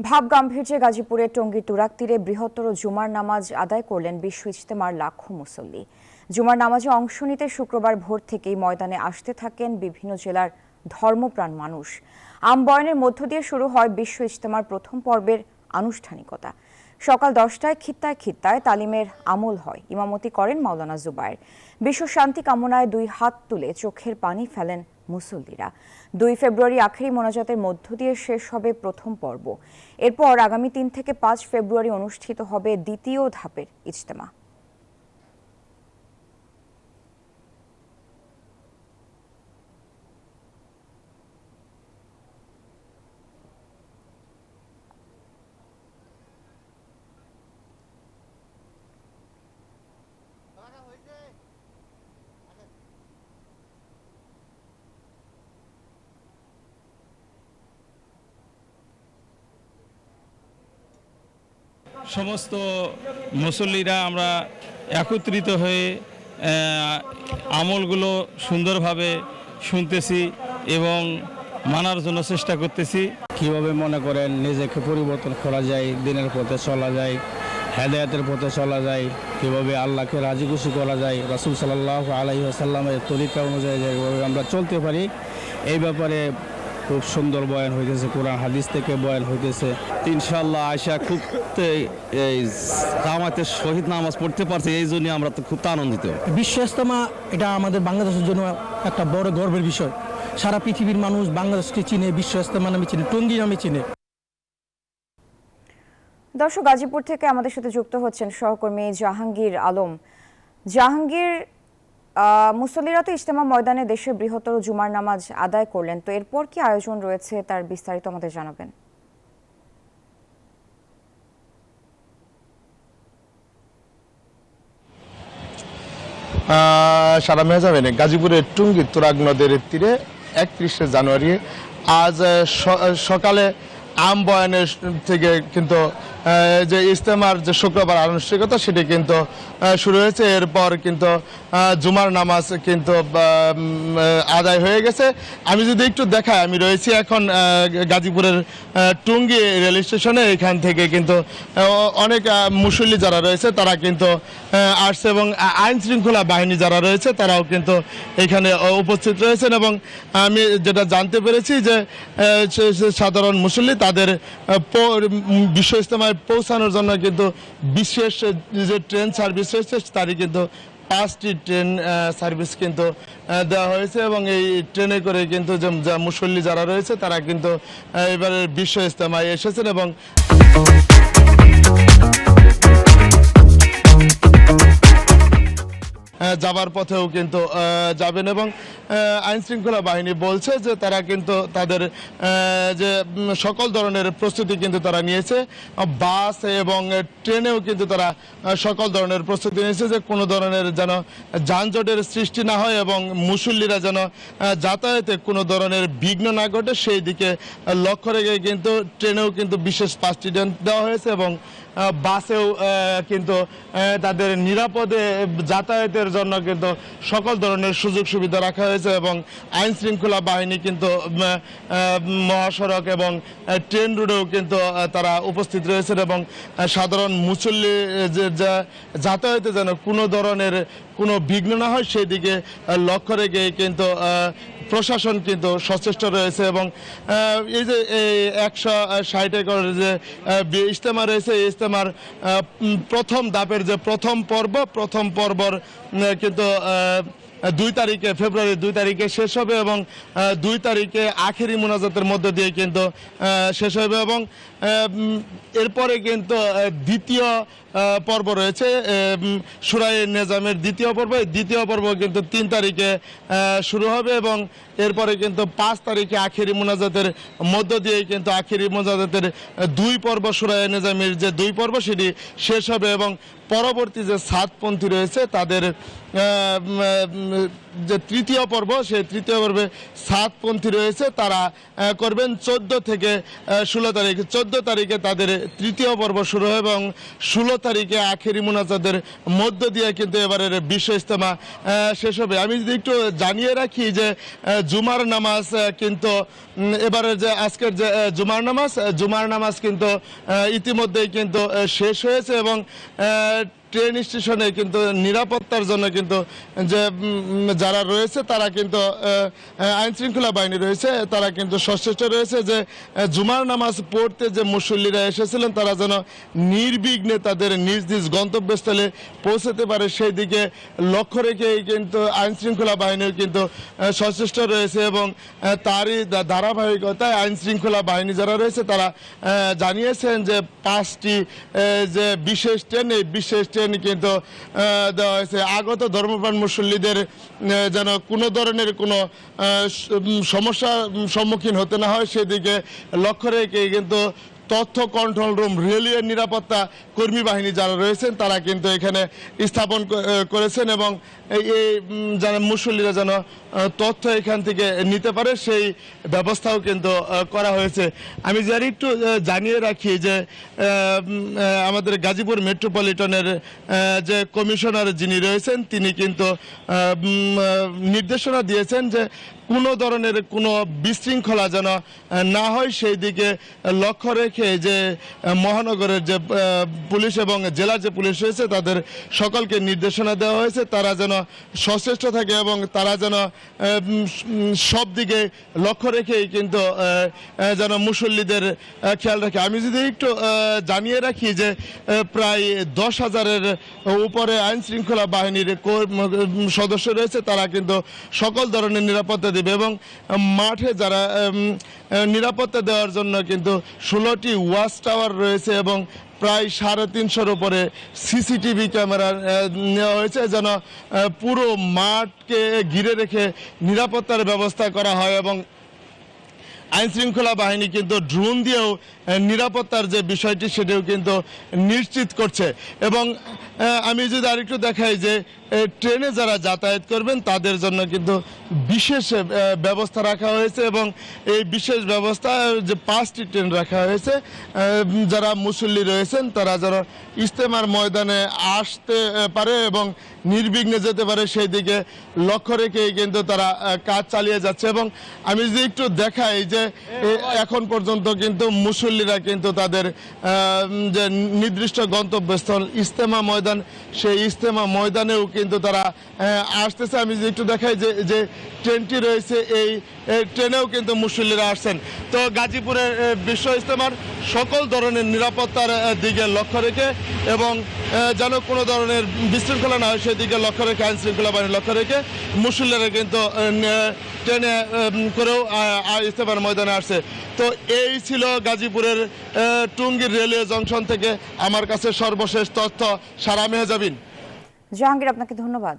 ভাব গাম্ভীর্যে গাজীপুরের টঙ্গীর তুরাগ তীরে বৃহত্তর জুমার নামাজ আদায় করলেন বিশ্ব ইজতেমার লাখো মুসল্লি। জুমার নামাজে অংশ নিতে শুক্রবার ভোর থেকেই ময়দানে আসতে থাকেন বিভিন্ন জেলার ধর্মপ্রাণ মানুষ। আমবয়নের মধ্য দিয়ে শুরু হয় বিশ্ব ইজতেমার প্রথম পর্বের আনুষ্ঠানিকতা। সকাল 10টায় খিত্তায় খিত্তায় তালিমের আমল হয়। ইমামতি করেন মাওলানা জুবায়ের। বিশ্ব শান্তি কামনায় দুই হাত তুলে চোখের পানি ফেলেন মুসল্লিরা। 2 ফেব্রুয়ারি আখেরি মোনাজাতের মধ্য দিয়ে শেষ হবে প্রথম পর্ব। এরপর আগামী 3 থেকে 5 ফেব্রুয়ারি অনুষ্ঠিত হবে দ্বিতীয় ধাপের ইজতেমা। সমস্ত মুসল্লিরা আমরা একত্রিত হয়ে আমলগুলো সুন্দরভাবে শুনতেছি এবং মানার জন্য চেষ্টা করতেছি। কীভাবে মনে করেন নিজেকে পরিবর্তন করা যায়, দিনের পথে চলা যায়, হেদায়েতের পথে চলা যায়, কীভাবে আল্লাহকে রাজি খুশি করা যায়, রাসূল সাল্লাল্লাহু আলাইহি ওয়াসাল্লামের তরিকা অনুযায়ী যেভাবে আমরা চলতে পারি, এই ব্যাপারে খুব সুন্দর বয়ান হইতেছে, কোরআন হাদিস থেকে বয়ান হইতেছে। ইনশাআল্লাহ আয়সা খুব এই জামাতের শহীদ নামাজ পড়তে পারছে, এই জন্য আমরা তো খুব আনন্দিত। বিশ্ব ইজতেমা এটা আমাদের বাংলাদেশের জন্য একটা বড় গর্বের বিষয়। সারা পৃথিবীর মানুষ বাংলাদেশকে চিনে, বিশ্ব ইজতেমা নামে চিনে, টঙ্গী নামে চিনে। দর্শক, গাজীপুর থেকে আমাদের সাথে যুক্ত হচ্ছেন সহকর্মী জাহাঙ্গীর আলম। জাহাঙ্গীর, মুসল্লিরা তো ইজতেমা ময়দানে দেশের বৃহত্তর জুমার নামাজ আদায় করলেন, তো এরপর কি আয়োজন রয়েছে তার বিস্তারিত আমাদের জানাবেন। সারা মেহজাবিনে গাজীপুরের টঙ্গী তুরাগ নদের তীরে 31শে জানুয়ারি আজ সকালে আম বয়ানের থেকে কিন্তু যে ইজতেমার যে শুক্রবার আনুষ্ঠানিকতা সেটি কিন্তু শুরু হয়েছে। এরপর কিন্তু জুমার নামাজ কিন্তু আদায় হয়ে গেছে। আমি যদি একটু দেখাই, আমি রয়েছি এখন গাজীপুরের টঙ্গী রেল স্টেশনে। এখান থেকে কিন্তু অনেক মুসল্লি যারা রয়েছে তারা কিন্তু আসছে এবং আইন শৃঙ্খলা বাহিনী যারা রয়েছে তারাও কিন্তু এখানে উপস্থিত রয়েছেন। এবং আমি যেটা জানতে পেরেছি যে সাধারণ মুসল্লি তাদের বিশ্ব ইজতেমায় পৌঁছানোর জন্য কিন্তু বিশেষ যে ট্রেন সার্ভিস রয়েছে তারই কিন্তু 5টি ট্রেন সার্ভিস কিন্তু দেওয়া হয়েছে এবং এই ট্রেনে করে কিন্তু যে মুসল্লি যারা রয়েছে তারা কিন্তু এবারে বিশ্ব ইজতেমায় এসেছেন এবং যাবার পথেও কিন্তু যাবেন। এবং আইন শৃঙ্খলা বাহিনী বলছে যে তারা কিন্তু তাদের যে সকল ধরনের প্রস্তুতি কিন্তু তারা নিয়েছে। বাস এবং ট্রেনেও কিন্তু তারা সকল ধরনের প্রস্তুতি নিয়েছে যে কোনো ধরনের যেন যানজটের সৃষ্টি না হয় এবং মুসল্লিরা যেন যাতায়াতে কোনো ধরনের বিঘ্ন না ঘটে, সেই দিকে লক্ষ্য রেখে কিন্তু ট্রেনেও কিন্তু বিশেষ 5টি ট্রেন দেওয়া হয়েছে এবং বাসেও কিন্তু তাদের নিরাপদে যাতায়াতের জন্য কিন্তু সকল ধরনের সুযোগ সুবিধা রাখা হয়েছে এবং আইন শৃঙ্খলা বাহিনী কিন্তু মহাসড়ক এবং ট্রেন রোডেও কিন্তু তারা উপস্থিত রয়েছেন এবং সাধারণ মুসল্লি যাতায়াতে যেন কোনো ধরনের কোনো বিঘ্ন না হয় সেই দিকে লক্ষ্য রেখে কিন্তু প্রশাসন কিন্তু সচেষ্ট রয়েছে। এবং এই যে 160 একর যে ইজতেমা রয়েছে, এই ইজতেমার প্রথম ধাপের যে প্রথম পর্বর কিন্তু 2 তারিখে ফেব্রুয়ারি 2 তারিখে শেষ হবে এবং 2 তারিখে আখেরি মোনাজাতের মধ্য দিয়ে কিন্তু শেষ হবে এবং এরপরে কিন্তু দ্বিতীয় পর্ব রয়েছে সূরায়ে নেজামের দ্বিতীয় পর্ব কিন্তু 3 তারিখে শুরু হবে এবং এরপরে কিন্তু 5 তারিখে আখেরি মোনাজাতের মধ্য দিয়ে কিন্তু আখেরি মোনাজাতের 2 পর্ব সূরায়ে নেজামের যে 2 পর্ব সেটি শেষ হবে এবং পরবর্তী যে সাতপন্থী রয়েছে তাদের যে তৃতীয় পর্ব, সেই তৃতীয় পর্বে সাতপন্থী রয়েছে, তারা করবেন 14 থেকে 16 তারিখ। 14 তারিখে তাদের তৃতীয় পর্ব শুরু হয় এবং 16 তারিখে আখেরি মুনাজাতের মধ্য দিয়ে কিন্তু এবারের বিশ্ব ইজতেমা শেষ হবে। আমি যদি একটু জানিয়ে রাখি যে জুমার নামাজ কিন্তু এবারের যে আজকের যে জুমার নামাজ কিন্তু ইতিমধ্যেই কিন্তু শেষ হয়েছে এবং ট্রেন স্টেশনে কিন্তু নিরাপত্তার জন্য কিন্তু যে যারা রয়েছে তারা কিন্তু আইন শৃঙ্খলা বাহিনী রয়েছে, তারা কিন্তু সচেষ্ট রয়েছে যে জুমার নামাজ পড়তে যে মুসল্লিরা এসেছিলেন তারা যেন নির্বিঘ্নে তাদের নিজ নিজ গন্তব্যস্থলে পৌঁছতে পারে, সেই দিকে লক্ষ্য রেখেই কিন্তু আইন শৃঙ্খলা বাহিনীও কিন্তু সচেষ্ট রয়েছে এবং তারই ধারাবাহিকতায় আইন শৃঙ্খলা বাহিনী যারা রয়েছে তারা জানিয়েছেন যে 5টি যে বিশেষ ট্রেন, এই বিশেষ ট্রেন কিন্তু দেওয়া হয়েছে আগত ধর্মপ্রাণ মুসল্লিদের যেন কোনো ধরনের কোনো সমস্যার সম্মুখীন হতে না হয়, সেদিকে লক্ষ্য রেখে কিন্তু তথ্য কন্ট্রোল রুম, রেলওয়ে নিরাপত্তা কর্মী বাহিনী যারা রয়েছেন তারা কিন্তু এখানে স্থাপন করেছেন এবং এই যেন মুসল্লিরা যেন তথ্য এখান থেকে নিতে পারে সেই ব্যবস্থাও কিন্তু করা হয়েছে। আমি যারা একটু জানিয়ে রাখি যে আমাদের গাজীপুর মেট্রোপলিটনের যে কমিশনার যিনি রয়েছেন তিনি কিন্তু নির্দেশনা দিয়েছেন যে কোনো ধরনের কোনো বিশৃঙ্খলা যেন না হয়, সেই দিকে লক্ষ্য রেখে যে মহানগরের যে পুলিশ এবং জেলার যে পুলিশ রয়েছে তাদের সকলকে নির্দেশনা দেওয়া হয়েছে তারা যেন সচেষ্ট থাকে এবং তারা যেন সব দিকে লক্ষ্য রেখেই কিন্তু যেন মুসল্লিদের খেয়াল রাখে। আমি যদি একটু জানিয়ে রাখি যে প্রায় 10,000-এর উপরে আইন শৃঙ্খলা বাহিনীর সদস্য রয়েছে, তারা কিন্তু সকল ধরনের নিরাপত্তা দেবে এবং মাঠে যারা নিরাপত্তা দেওয়ার জন্য কিন্তু 16টি ওয়াচ টাওয়ার রয়েছে এবং প্রায় 350-এর উপরে সিসিটিভি ক্যামেরা নেওয়া হয়েছে যেন পুরো মাঠকে ঘিরে রেখে নিরাপত্তার ব্যবস্থা করা হয় এবং আইন শৃঙ্খলা বাহিনী কিন্তু ড্রোন দিয়েও নিরাপত্তার যে বিষয়টি সেটাও কিন্তু নিশ্চিত করছে এবং আমি যদি আরেকটু দেখাই যে ট্রেনে যারা যাতায়াত করবেন তাদের জন্য কিন্তু বিশেষ ব্যবস্থা রাখা হয়েছে এবং এই বিশেষ ব্যবস্থা যে 5টি ট্রেন রাখা হয়েছে, যারা মুসল্লি রয়েছেন তারা যারা ইজতেমার ময়দানে আসতে পারে এবং নির্বিঘ্নে যেতে পারে সেই দিকে লক্ষ্য রেখেই কিন্তু তারা কাজ চালিয়ে যাচ্ছে এবং আমি যদি একটু দেখাই যে এখন পর্যন্ত কিন্তু মুসল্লিরা কিন্তু তাদের যে নির্দিষ্ট গন্তব্যস্থল ইজতেমা ময়দান, সেই ইজতেমা ময়দানেও কিন্তু তারা আসতেছে। আমি যদি একটু দেখাই যে ট্রেনটি রয়েছে এই ট্রেনেও কিন্তু মুসল্লিরা আসছেন। তো গাজীপুরের বিশ্ব ইজতেমার সকল ধরনের নিরাপত্তার দিকে লক্ষ্য রেখে এবং যেন কোনো ধরনের বিশৃঙ্খলা না হয় সেদিকে লক্ষ্য রেখে আইন শৃঙ্খলা বাহিনী লক্ষ্য রেখে মুসল্লিরা কিন্তু ট্রেনে করেও ইজতেমার ময়দানে আসছে। তো এই ছিল গাজীপুরের টুঙ্গির রেলওয়ে জংশন থেকে আমার কাছে সর্বশেষ তথ্য। সারা মেহজাবিন। জাহাঙ্গীর, আপনাকে ধন্যবাদ।